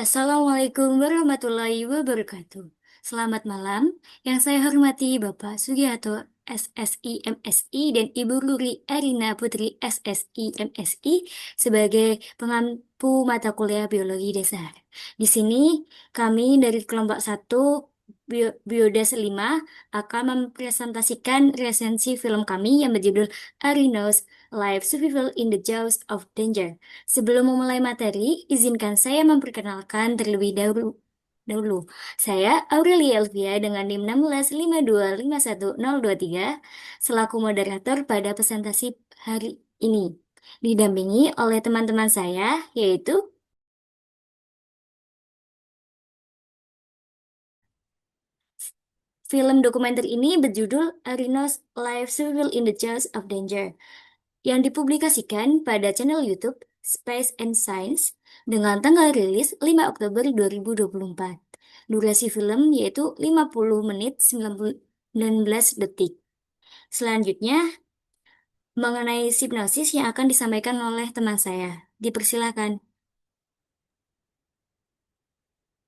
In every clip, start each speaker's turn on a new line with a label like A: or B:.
A: Assalamualaikum warahmatullahi wabarakatuh. Selamat malam, yang saya hormati Bapak Sugiharto SSI MSI dan Ibu Ruri Erina Putri SSI MSI sebagai pengampu mata kuliah biologi dasar. Di sini kami dari kelompok 1 Biodas 5 akan mempresentasikan resensi film kami yang berjudul Arinos Life Survival in the Jaws of Danger. Sebelum memulai materi, izinkan saya memperkenalkan terlebih dahulu. Saya Aurelia Elvia dengan NIM 165251023 selaku moderator pada presentasi hari ini. Didampingi oleh teman-teman saya yaitu film dokumenter ini berjudul Arinos Life Survival in the Jaws of Danger yang dipublikasikan pada channel YouTube Space and Science dengan tanggal rilis 5 Oktober 2024. Durasi film yaitu 50 menit 19 detik. Selanjutnya, mengenai hipnosis yang akan disampaikan oleh teman saya. Dipersilakan.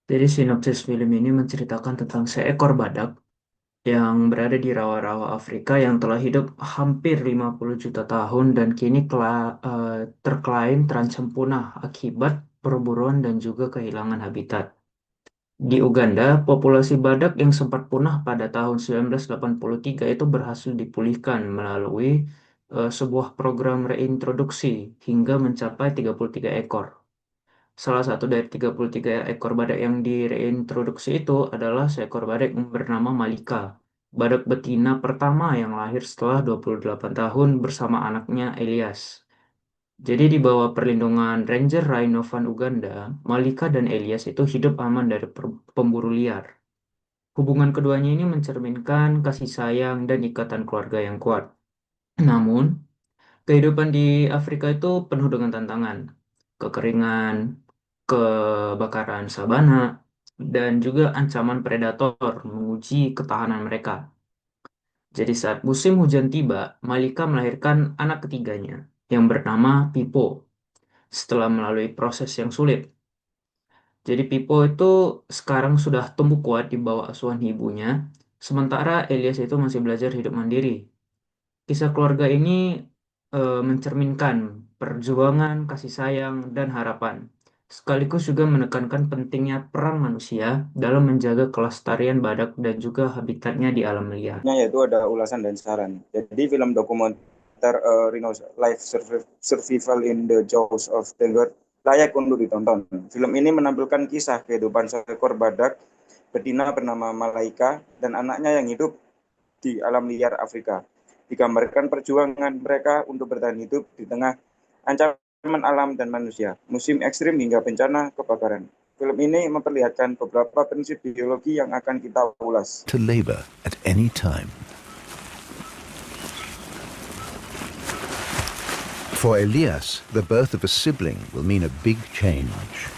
B: Jadi sinopsis film ini menceritakan tentang seekor badak yang berada di rawa-rawa Afrika yang telah hidup hampir 50 juta tahun dan kini terklaim terancam punah akibat perburuan dan juga kehilangan habitat. Di Uganda, populasi badak yang sempat punah pada tahun 1983 itu berhasil dipulihkan melalui sebuah program reintroduksi hingga mencapai 33 ekor. Salah satu dari 33 ekor badak yang direintroduksi itu adalah seekor badak yang bernama Malika, badak betina pertama yang lahir setelah 28 tahun bersama anaknya Elias. Jadi di bawah perlindungan Ranger Rhino van Uganda, Malika dan Elias itu hidup aman dari pemburu liar. Hubungan keduanya ini mencerminkan kasih sayang dan ikatan keluarga yang kuat. Namun, kehidupan di Afrika itu penuh dengan tantangan, kekeringan, kebakaran sabana, dan juga ancaman predator menguji ketahanan mereka. Jadi saat musim hujan tiba, Malika melahirkan anak ketiganya yang bernama Pipo setelah melalui proses yang sulit. Jadi Pipo itu sekarang sudah tumbuh kuat di bawah asuhan ibunya, sementara Elias itu masih belajar hidup mandiri. Kisah keluarga ini mencerminkan perjuangan, kasih sayang, dan harapan, sekaligus juga menekankan pentingnya peran manusia dalam menjaga kelestarian badak dan juga habitatnya di alam liar.
C: Yaitu ada ulasan dan saran. Jadi film dokumenter Rhino's Life Survival in the Jaws of Danger layak untuk ditonton. Film ini menampilkan kisah kehidupan seekor badak betina bernama Malaika dan anaknya yang hidup di alam liar Afrika. Digambarkan perjuangan mereka untuk bertahan hidup di tengah ancaman alam dan manusia, musim ekstrim hingga bencana kebakaran. Film ini memperlihatkan beberapa prinsip biologi yang akan kita ulas.
D: To labor at any time. For Elias, the birth of a sibling will mean a big change.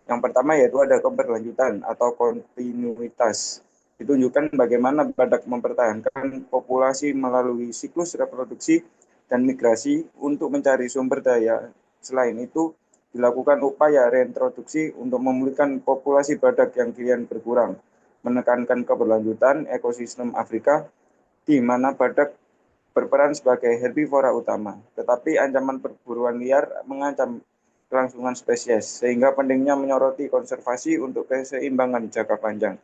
C: Yang pertama yaitu ada keberlanjutan atau kontinuitas. Ditunjukkan bagaimana badak mempertahankan populasi melalui siklus reproduksi dan migrasi untuk mencari sumber daya. Selain itu, dilakukan upaya reintroduksi untuk memulihkan populasi badak yang kian berkurang, menekankan keberlanjutan ekosistem Afrika di mana badak berperan sebagai herbivora utama, tetapi ancaman perburuan liar mengancam kelangsungan spesies, sehingga pentingnya menyoroti konservasi untuk keseimbangan jangka panjang.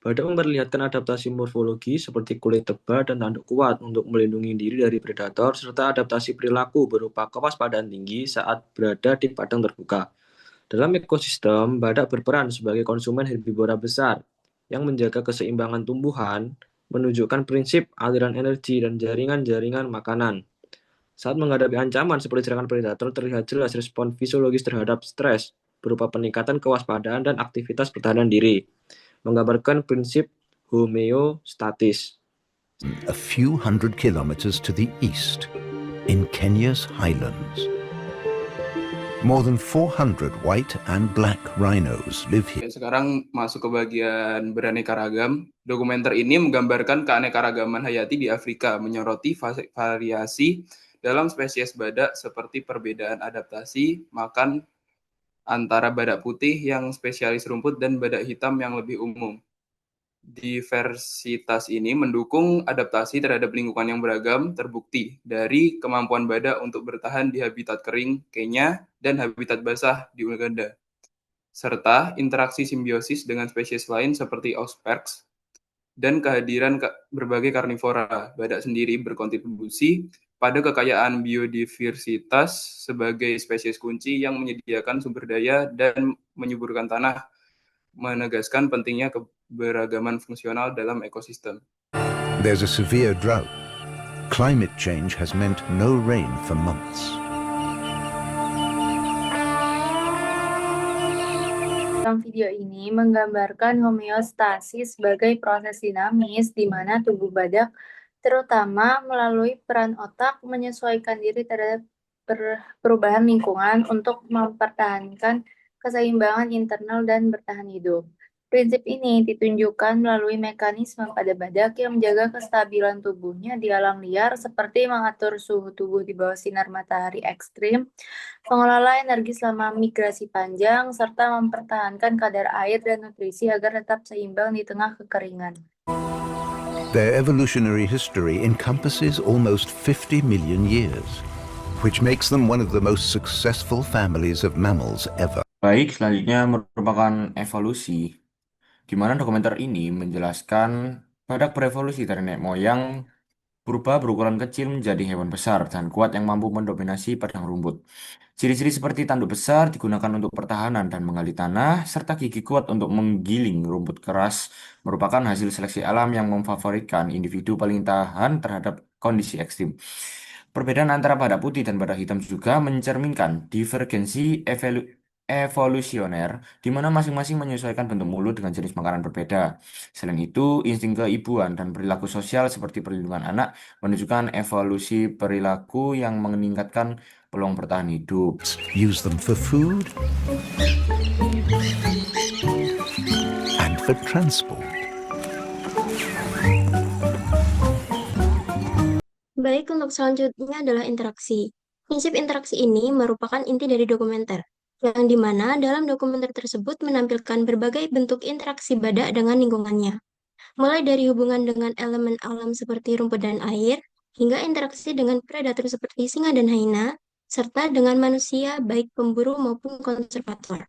E: Badak memperlihatkan adaptasi morfologi seperti kulit tebal dan tanduk kuat untuk melindungi diri dari predator, serta adaptasi perilaku berupa kewaspadaan tinggi saat berada di padang terbuka. Dalam ekosistem, badak berperan sebagai konsumen herbivora besar yang menjaga keseimbangan tumbuhan, menunjukkan prinsip aliran energi dan jaringan-jaringan makanan. Saat menghadapi ancaman seperti serangan predator, terlihat jelas respon fisiologis terhadap stres berupa peningkatan kewaspadaan dan aktivitas pertahanan diri, menggambarkan prinsip homeostatis.
D: A few hundred kilometers to the east, in Kenya's highlands. More than 400 white and black rhinos live here.
F: Sekarang masuk ke bagian beraneka ragam. Dokumenter ini menggambarkan keanekaragaman hayati di Afrika, menyoroti variasi dalam spesies badak seperti perbedaan adaptasi makan antara badak putih yang spesialis rumput dan badak hitam yang lebih umum. Diversitas ini mendukung adaptasi terhadap lingkungan yang beragam, terbukti dari kemampuan badak untuk bertahan di habitat kering Kenya dan habitat basah di Uganda, serta interaksi simbiosis dengan spesies lain seperti Auspex dan kehadiran berbagai karnivora. Badak sendiri berkontribusi pada kekayaan biodiversitas sebagai spesies kunci yang menyediakan sumber daya dan menyuburkan tanah, menegaskan pentingnya keberagaman fungsional dalam ekosistem.
D: There's a severe drought. Climate change has meant no rain for months.
G: Dalam video ini menggambarkan homeostasis sebagai proses dinamis di mana tubuh badak, terutama melalui peran otak, menyesuaikan diri terhadap perubahan lingkungan untuk mempertahankan keseimbangan internal dan bertahan hidup. Prinsip ini ditunjukkan melalui mekanisme pada badak yang menjaga kestabilan tubuhnya di alam liar, seperti mengatur suhu tubuh di bawah sinar matahari ekstrim, mengelola energi selama migrasi panjang, serta mempertahankan kadar air dan nutrisi agar tetap seimbang di tengah kekeringan.
D: Their evolutionary history encompasses almost 50 million years, which makes them one of the most successful families of mammals ever.
H: Baik, selanjutnya merupakan evolusi, di mana dokumenter ini menjelaskan badak berevolusi dari nenek moyang berubah berukuran kecil menjadi hewan besar dan kuat yang mampu mendominasi padang rumput. Ciri-ciri seperti tanduk besar digunakan untuk pertahanan dan menggali tanah, serta gigi kuat untuk menggiling rumput keras merupakan hasil seleksi alam yang memfavoritkan individu paling tahan terhadap kondisi ekstrim. Perbedaan antara badak putih dan badak hitam juga mencerminkan divergensi evolusioner, di mana masing-masing menyesuaikan bentuk mulut dengan jenis makanan berbeda. Selain itu, insting keibuan dan perilaku sosial seperti perlindungan anak menunjukkan evolusi perilaku yang meningkatkan peluang bertahan hidup.
D: Use them for food and for transport.
I: Baik, untuk selanjutnya adalah interaksi. Prinsip interaksi ini merupakan inti dari dokumenter, yang dimana dalam dokumenter tersebut menampilkan berbagai bentuk interaksi badak dengan lingkungannya, mulai dari hubungan dengan elemen alam seperti rumput dan air, hingga interaksi dengan predator seperti singa dan hyena, serta dengan manusia baik pemburu maupun konservator.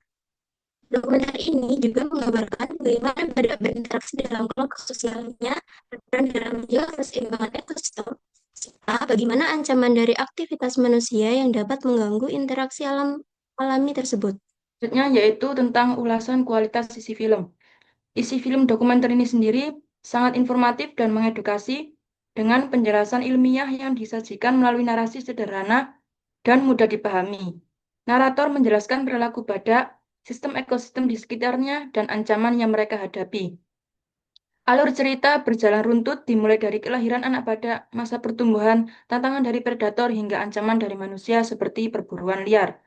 I: Dokumenter ini juga menggambarkan bagaimana badak berinteraksi dalam kelompok sosialnya, berperan dalam menjaga keseimbangan ekosistem, serta bagaimana ancaman dari aktivitas manusia yang dapat mengganggu interaksi alami tersebut.
J: Selanjutnya yaitu tentang ulasan kualitas isi film. Isi film dokumenter ini sendiri sangat informatif dan mengedukasi dengan penjelasan ilmiah yang disajikan melalui narasi sederhana dan mudah dipahami. Narator menjelaskan perilaku badak, sistem ekosistem di sekitarnya, dan ancaman yang mereka hadapi. Alur cerita berjalan runtut dimulai dari kelahiran anak badak, masa pertumbuhan, tantangan dari predator, hingga ancaman dari manusia seperti perburuan liar.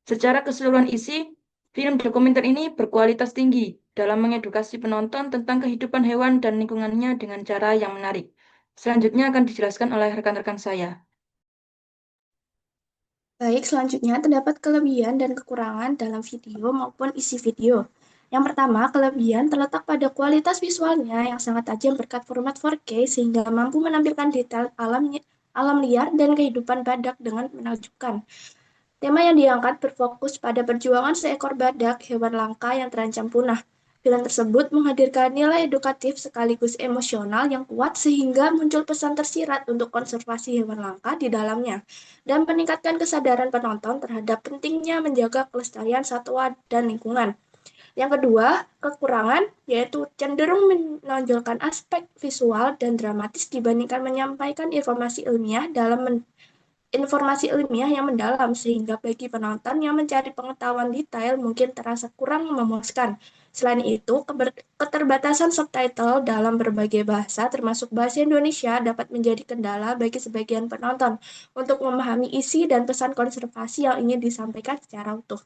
J: Secara keseluruhan isi, film dokumenter ini berkualitas tinggi dalam mengedukasi penonton tentang kehidupan hewan dan lingkungannya dengan cara yang menarik. Selanjutnya akan dijelaskan oleh rekan-rekan saya.
K: Baik, selanjutnya terdapat kelebihan dan kekurangan dalam video maupun isi video. Yang pertama, kelebihan terletak pada kualitas visualnya yang sangat tajam berkat format 4K sehingga mampu menampilkan detail alam liar dan kehidupan badak dengan menakjubkan. Tema yang diangkat berfokus pada perjuangan seekor badak, hewan langka yang terancam punah. Film tersebut menghadirkan nilai edukatif sekaligus emosional yang kuat sehingga muncul pesan tersirat untuk konservasi hewan langka di dalamnya dan meningkatkan kesadaran penonton terhadap pentingnya menjaga kelestarian satwa dan lingkungan. Yang kedua, kekurangan yaitu cenderung menonjolkan aspek visual dan dramatis dibandingkan menyampaikan informasi ilmiah yang mendalam, sehingga bagi penonton yang mencari pengetahuan detail mungkin terasa kurang memuaskan. Selain itu, keterbatasan subtitle dalam berbagai bahasa, termasuk bahasa Indonesia, dapat menjadi kendala bagi sebagian penonton untuk memahami isi dan pesan konservasi yang ingin disampaikan secara utuh.